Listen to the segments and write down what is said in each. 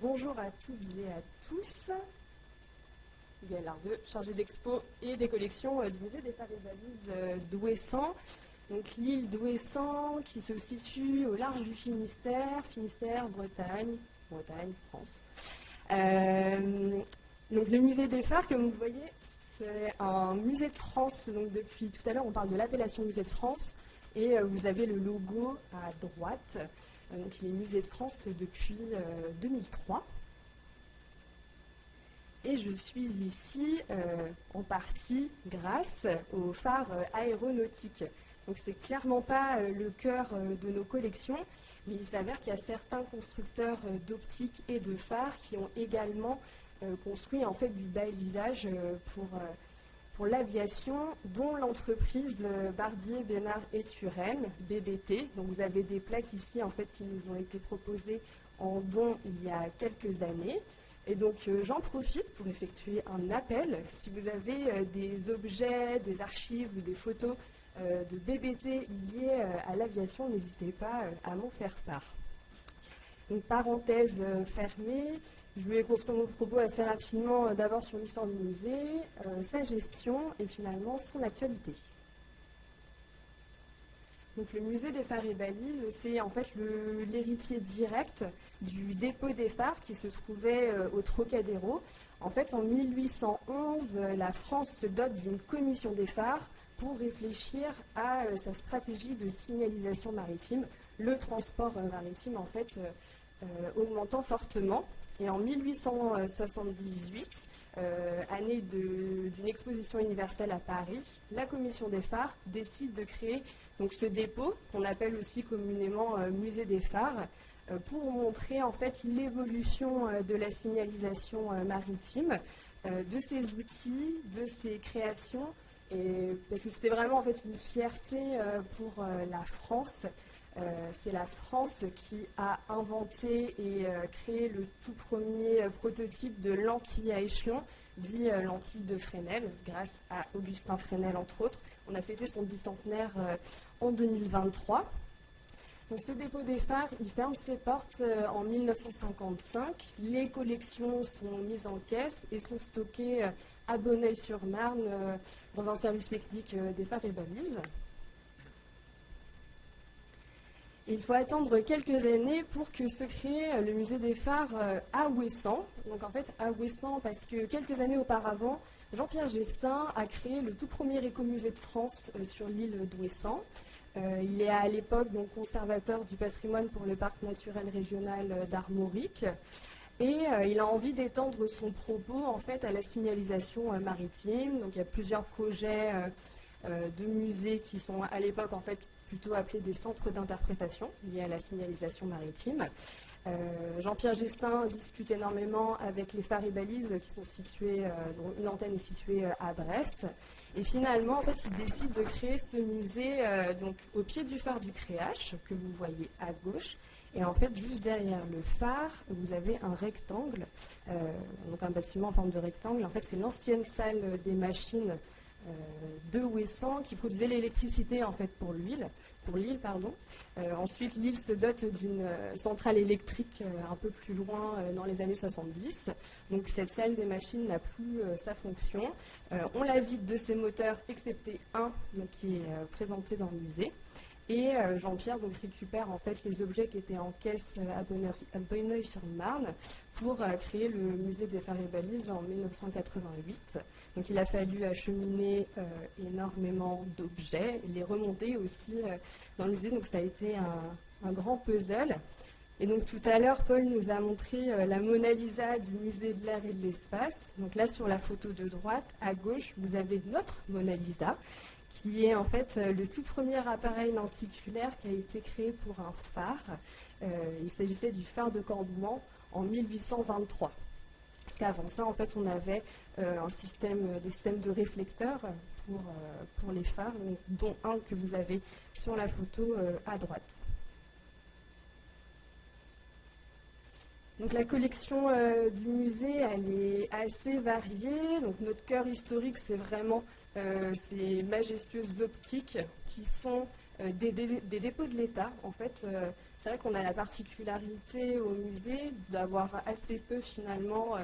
bonjour à toutes et à tous. Gaillard 2, chargé d'expo et des collections du musée des Phares et Valises d'Ouessant. Donc l'île d'Ouessant qui se situe au large du Finistère, Bretagne, France. Donc le musée des Phares, comme vous le voyez, c'est un musée de France. Donc depuis tout à l'heure, on parle de l'appellation musée de France et vous avez le logo à droite. Donc il est musée de France depuis 2003. Et je suis ici en partie grâce aux phares aéronautiques. Donc c'est clairement pas le cœur de nos collections, mais il s'avère qu'il y a certains constructeurs d'optiques et de phares qui ont également construit en fait du balisage pour l'aviation, dont l'entreprise Barbier, Bénard et Turenne, BBT. Donc vous avez des plaques ici en fait qui nous ont été proposées en don il y a quelques années. Et donc j'en profite pour effectuer un appel. Si vous avez des objets, des archives ou des photos de BBT liées à l'aviation, n'hésitez pas à m'en faire part. Donc parenthèse fermée, je vais construire mon propos assez rapidement d'abord sur l'histoire du musée, sa gestion et finalement son actualité. Donc le musée des Phares et Balises, c'est en fait l'héritier direct du dépôt des phares qui se trouvait au Trocadéro. En fait, en 1811, la France se dote d'une commission des phares pour réfléchir à sa stratégie de signalisation maritime, le transport maritime en fait augmentant fortement. Et en 1878, année d'une exposition universelle à Paris, la commission des phares décide de créer donc, ce dépôt, qu'on appelle aussi communément musée des phares, pour montrer en fait l'évolution de la signalisation maritime, de ses outils, de ses créations, et parce que c'était vraiment en fait une fierté pour la France. C'est la France qui a inventé et créé le tout premier prototype de lentille à échelon, dit lentille de Fresnel, grâce à Augustin Fresnel entre autres. On a fêté son bicentenaire en 2023. Donc, ce dépôt des phares, il ferme ses portes en 1955. Les collections sont mises en caisse et sont stockées à Bonneuil-sur-Marne dans un service technique des Phares et Balises. Et il faut attendre quelques années pour que se crée le musée des phares à Ouessant. Donc en fait à Ouessant parce que quelques années auparavant, Jean-Pierre Gestin a créé le tout premier écomusée de France sur l'île d'Ouessant. Il est à l'époque donc conservateur du patrimoine pour le parc naturel régional d'Armorique. Et il a envie d'étendre son propos en fait à la signalisation maritime. Donc il y a plusieurs projets de musées qui sont à l'époque en fait plutôt appelés des centres d'interprétation liés à la signalisation maritime. Jean-Pierre Gestin discute énormément avec les Phares et Balises qui sont situés, dont une antenne est située à Brest. Et finalement, en fait, il décide de créer ce musée donc, au pied du phare du Créache, que vous voyez à gauche. Et en fait, juste derrière le phare, vous avez un rectangle, donc un bâtiment en forme de rectangle. En fait, c'est l'ancienne salle des machines de Ouessant qui produisait l'électricité en fait pour l'île. Ensuite, l'île se dote d'une centrale électrique un peu plus loin dans les années 70. Donc cette salle des machines n'a plus sa fonction. On la vide de ses moteurs, excepté un donc, qui est présenté dans le musée. Et Jean-Pierre donc, récupère en fait les objets qui étaient en caisse à Bonneuil-sur-Marne pour créer le musée des Phares et Balises en 1988. Donc il a fallu acheminer énormément d'objets, les remonter aussi dans le musée. Donc ça a été un grand puzzle. Et donc tout à l'heure, Paul nous a montré la Mona Lisa du musée de l'air et de l'espace. Donc là sur la photo de droite, à gauche, vous avez notre Mona Lisa, qui est en fait le tout premier appareil lenticulaire qui a été créé pour un phare. Il s'agissait du phare de Cordoue en 1823. Parce qu'avant ça, en fait, on avait des systèmes de réflecteurs pour les phares, dont un que vous avez sur la photo à droite. Donc la collection du musée, elle est assez variée. Donc notre cœur historique, c'est vraiment ces majestueuses optiques qui sont des dépôts de l'État. En fait, c'est vrai qu'on a la particularité au musée d'avoir assez peu finalement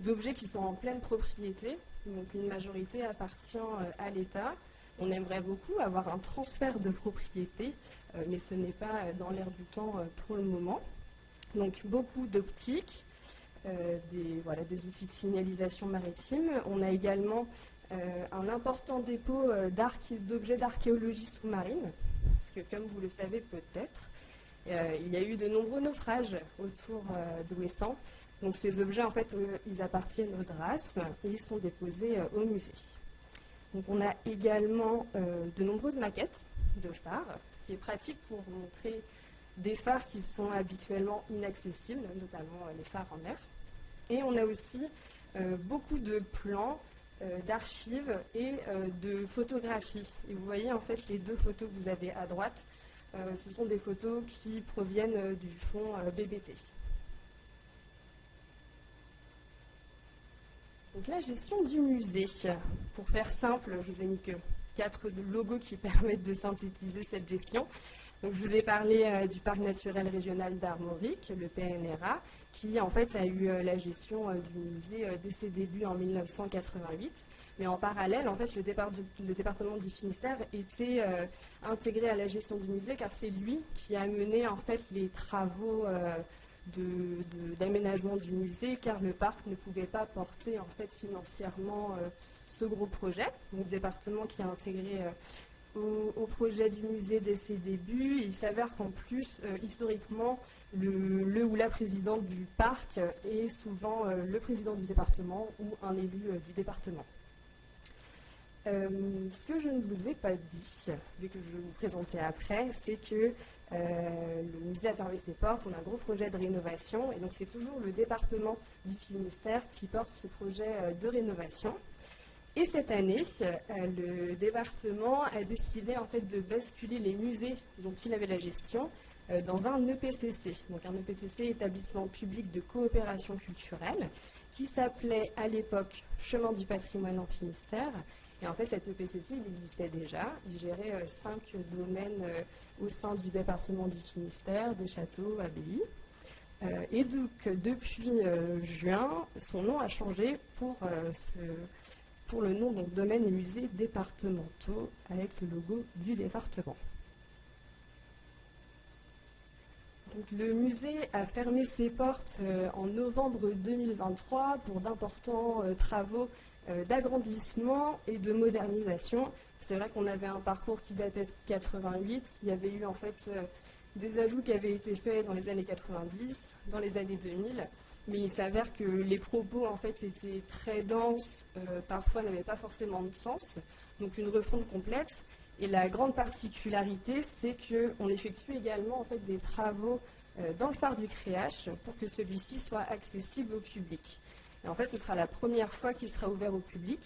d'objets qui sont en pleine propriété. Donc une majorité appartient à l'État. On aimerait beaucoup avoir un transfert de propriété, mais ce n'est pas dans l'air du temps pour le moment. Donc beaucoup d'optiques, des outils de signalisation maritime. On a également un important dépôt d'objets d'archéologie sous-marine, parce que comme vous le savez peut-être, il y a eu de nombreux naufrages autour d'Ouessant. Donc ces objets, en fait, ils appartiennent au Drasme et ils sont déposés au musée. Donc on a également de nombreuses maquettes de phares, ce qui est pratique pour montrer des phares qui sont habituellement inaccessibles, notamment les phares en mer. Et on a aussi beaucoup de plans, d'archives et de photographies. Et vous voyez en fait les deux photos que vous avez à droite, ce sont des photos qui proviennent du fonds BBT. Donc la gestion du musée. Pour faire simple, je vous ai mis que 4 logos qui permettent de synthétiser cette gestion. Donc, je vous ai parlé du Parc naturel régional d'Armorique, le PNRA, qui en fait a eu la gestion du musée dès ses débuts en 1988. Mais en parallèle, en fait, le département du Finistère était intégré à la gestion du musée car c'est lui qui a mené en fait les travaux d'aménagement du musée car le parc ne pouvait pas porter en fait financièrement ce gros projet. Donc, le département qui a intégré au projet du musée dès ses débuts. Il s'avère qu'en plus, historiquement, le ou la présidente du parc est souvent le président du département ou un élu du département. Ce que je ne vous ai pas dit, vu que je vais vous présenter après, c'est que le musée a fermé ses portes, on a un gros projet de rénovation, et donc c'est toujours le département du Finistère qui porte ce projet de rénovation. Et cette année, le département a décidé en fait de basculer les musées dont il avait la gestion dans un EPCC. Donc un EPCC, établissement public de coopération culturelle, qui s'appelait à l'époque Chemin du patrimoine en Finistère. Et en fait, cet EPCC, il existait déjà. Il gérait 5 domaines au sein du département du Finistère, des châteaux, abbayes. Et donc, depuis juin, son nom a changé pour le nom donc domaines et musées départementaux avec le logo du département. Donc, le musée a fermé ses portes en novembre 2023 pour d'importants travaux d'agrandissement et de modernisation. C'est vrai qu'on avait un parcours qui datait de 88. Il y avait eu en fait des ajouts qui avaient été faits dans les années 90, dans les années 2000. Mais il s'avère que les propos en fait étaient très denses, parfois n'avaient pas forcément de sens, donc une refonte complète. Et la grande particularité, c'est qu'on effectue également en fait des travaux dans le phare du Créache pour que celui-ci soit accessible au public. Et en fait, ce sera la première fois qu'il sera ouvert au public.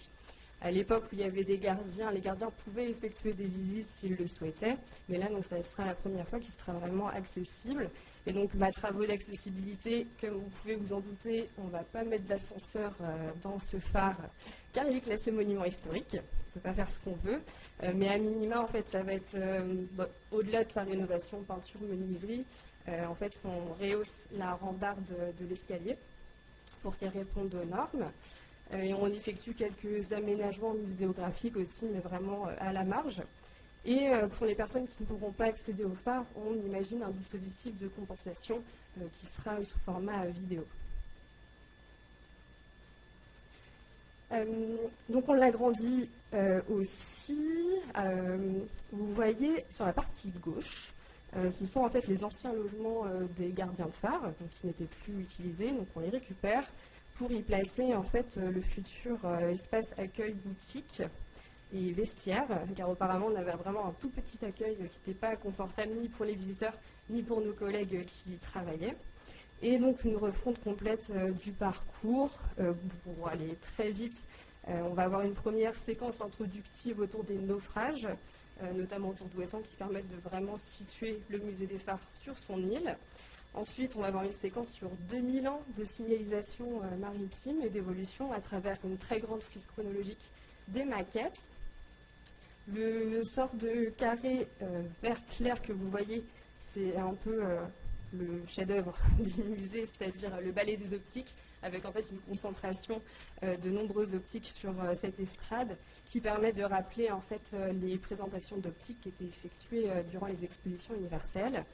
À l'époque où il y avait des gardiens, les gardiens pouvaient effectuer des visites s'ils le souhaitaient, mais là, donc, ça sera la première fois qu'il sera vraiment accessible. Et donc, travaux d'accessibilité, comme vous pouvez vous en douter, on ne va pas mettre d'ascenseur dans ce phare, car il est classé monument historique. On ne peut pas faire ce qu'on veut, mais à minima, en fait, ça va être, au-delà de sa rénovation, peinture, menuiserie, en fait, on rehausse la rambarde de l'escalier pour qu'elle réponde aux normes. Et on effectue quelques aménagements muséographiques aussi, mais vraiment à la marge. Et pour les personnes qui ne pourront pas accéder au phare, on imagine un dispositif de compensation qui sera sous format vidéo. Donc on l'agrandit aussi. Vous voyez sur la partie gauche, ce sont en fait les anciens logements des gardiens de phare, donc qui n'étaient plus utilisés, donc on les récupère pour y placer en fait le futur espace accueil boutique et vestiaire, car auparavant on avait vraiment un tout petit accueil qui n'était pas confortable ni pour les visiteurs ni pour nos collègues qui y travaillaient. Et donc une refonte complète du parcours. Pour aller très vite, on va avoir une première séquence introductive autour des naufrages, notamment autour d'Ouessant, qui permettent de vraiment situer le musée des phares sur son île. Ensuite, on va avoir une séquence sur 2000 ans de signalisation maritime et d'évolution à travers une très grande frise chronologique des maquettes. Le sort de carré vert clair que vous voyez, c'est un peu le chef-d'œuvre du musée, c'est-à-dire le ballet des optiques, avec en fait une concentration de nombreuses optiques sur cette estrade, qui permet de rappeler en fait les présentations d'optiques qui étaient effectuées durant les expositions universelles.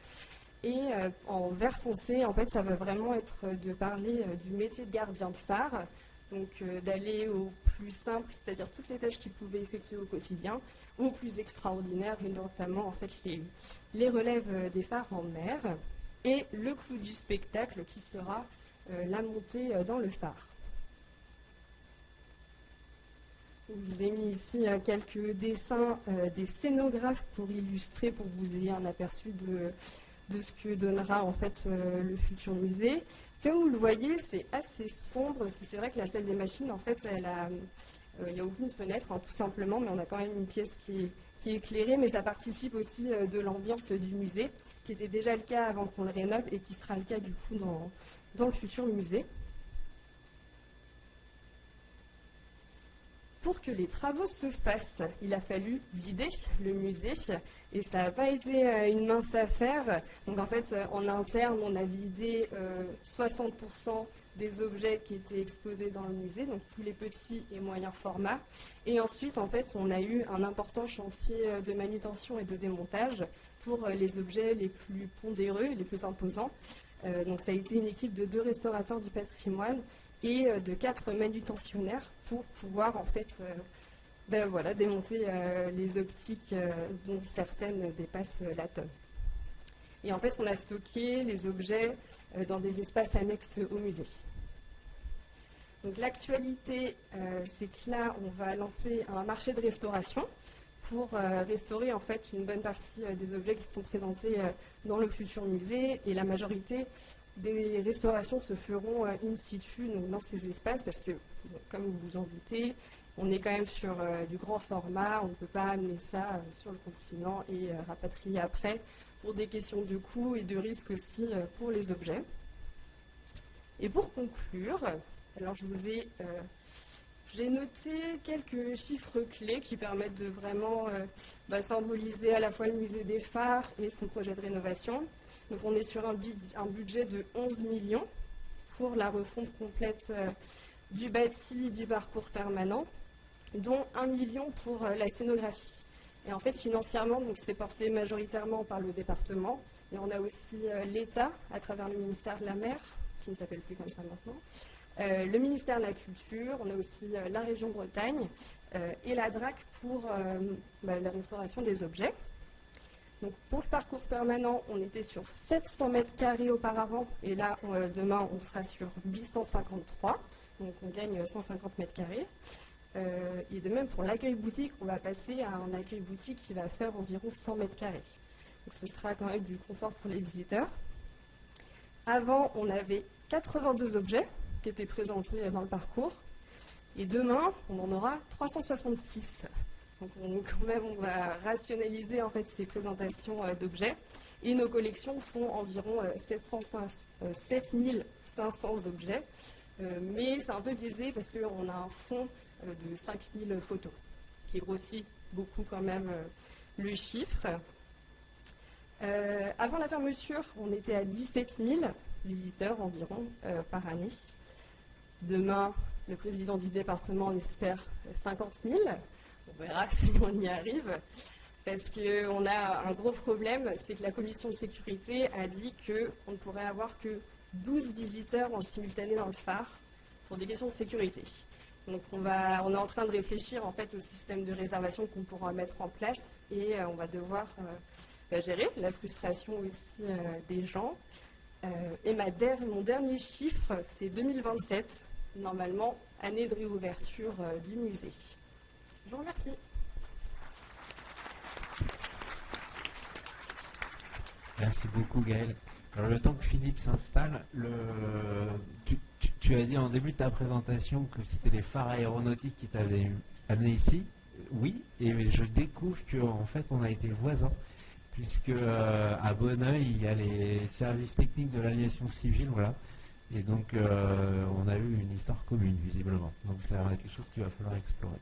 Et en vert foncé, en fait, ça va vraiment être de parler du métier de gardien de phare, donc d'aller au plus simple, c'est-à-dire toutes les tâches qu'ils pouvaient effectuer au quotidien, au plus extraordinaire, et notamment en fait les relèves des phares en mer, et le clou du spectacle qui sera la montée dans le phare. Je vous ai mis ici quelques dessins des scénographes pour illustrer, pour que vous ayez un aperçu de ce que donnera en fait le futur musée. Comme vous le voyez, c'est assez sombre, parce que c'est vrai que la salle des machines, en fait, il n'y a aucune fenêtre, hein, tout simplement, mais on a quand même une pièce qui est éclairée, mais ça participe aussi de l'ambiance du musée, qui était déjà le cas avant qu'on le rénove, et qui sera le cas du coup dans le futur musée. Pour que les travaux se fassent, il a fallu vider le musée et ça n'a pas été une mince affaire. Donc en fait, en interne, on a vidé 60% des objets qui étaient exposés dans le musée, donc tous les petits et moyens formats. Et ensuite, en fait, on a eu un important chantier de manutention et de démontage pour les objets les plus pondéreux, les plus imposants. Donc ça a été une équipe de 2 restaurateurs du patrimoine et de 4 manutentionnaires pour pouvoir en fait démonter les optiques dont certaines dépassent la tonne. Et en fait, on a stocké les objets dans des espaces annexes au musée. Donc l'actualité, c'est que là, on va lancer un marché de restauration pour restaurer en fait une bonne partie des objets qui seront présentés dans le futur musée, et la majorité des restaurations se feront in situ, donc dans ces espaces, parce que, bon, comme vous vous en doutez, on est quand même sur du grand format, on ne peut pas amener ça sur le continent et rapatrier après, pour des questions de coût et de risque aussi pour les objets. Et pour conclure, alors j'ai noté quelques chiffres clés qui permettent de vraiment symboliser à la fois le musée des phares et son projet de rénovation. Donc on est sur un budget de 11 millions pour la refonte complète du bâti, du parcours permanent, dont 1 million pour la scénographie. Et en fait, financièrement, c'est porté majoritairement par le département, et on a aussi l'État à travers le ministère de la Mer, qui ne s'appelle plus comme ça maintenant, le ministère de la Culture, on a aussi la région Bretagne et la DRAC pour la restauration des objets. Donc pour le parcours permanent, on était sur 700 mètres carrés auparavant, et là, demain, on sera sur 853, donc on gagne 150 mètres carrés. Et de même pour l'accueil boutique, on va passer à un accueil boutique qui va faire environ 100 mètres carrés. Donc ce sera quand même du confort pour les visiteurs. Avant, on avait 82 objets qui étaient présentés dans le parcours, et demain, on en aura 366. Donc on va rationaliser en fait ces présentations d'objets, et nos collections font environ 7500 objets, mais c'est un peu biaisé parce qu'on a un fonds de 5000 photos, qui grossit beaucoup quand même le chiffre. Avant la fermeture, on était à 17 000 visiteurs environ par année. Demain, le président du département espère 50 000. On verra si on y arrive, parce qu'on a un gros problème, c'est que la commission de sécurité a dit qu'on ne pourrait avoir que 12 visiteurs en simultané dans le phare pour des questions de sécurité. Donc on est en train de réfléchir en fait au système de réservation qu'on pourra mettre en place, et on va devoir gérer la frustration aussi des gens. Et mon dernier chiffre, c'est 2027, normalement année de réouverture du musée. Je vous remercie. Merci beaucoup Gaëlle. Alors le temps que Philippe s'installe, tu as dit en début de ta présentation que c'était les phares aéronautiques qui t'avaient amené ici. Oui, et je découvre qu'en fait on a été voisins, puisque à Bonneuil il y a les services techniques de l'aviation civile, voilà. Et donc on a eu une histoire commune visiblement. Donc ça va être quelque chose qu'il va falloir explorer.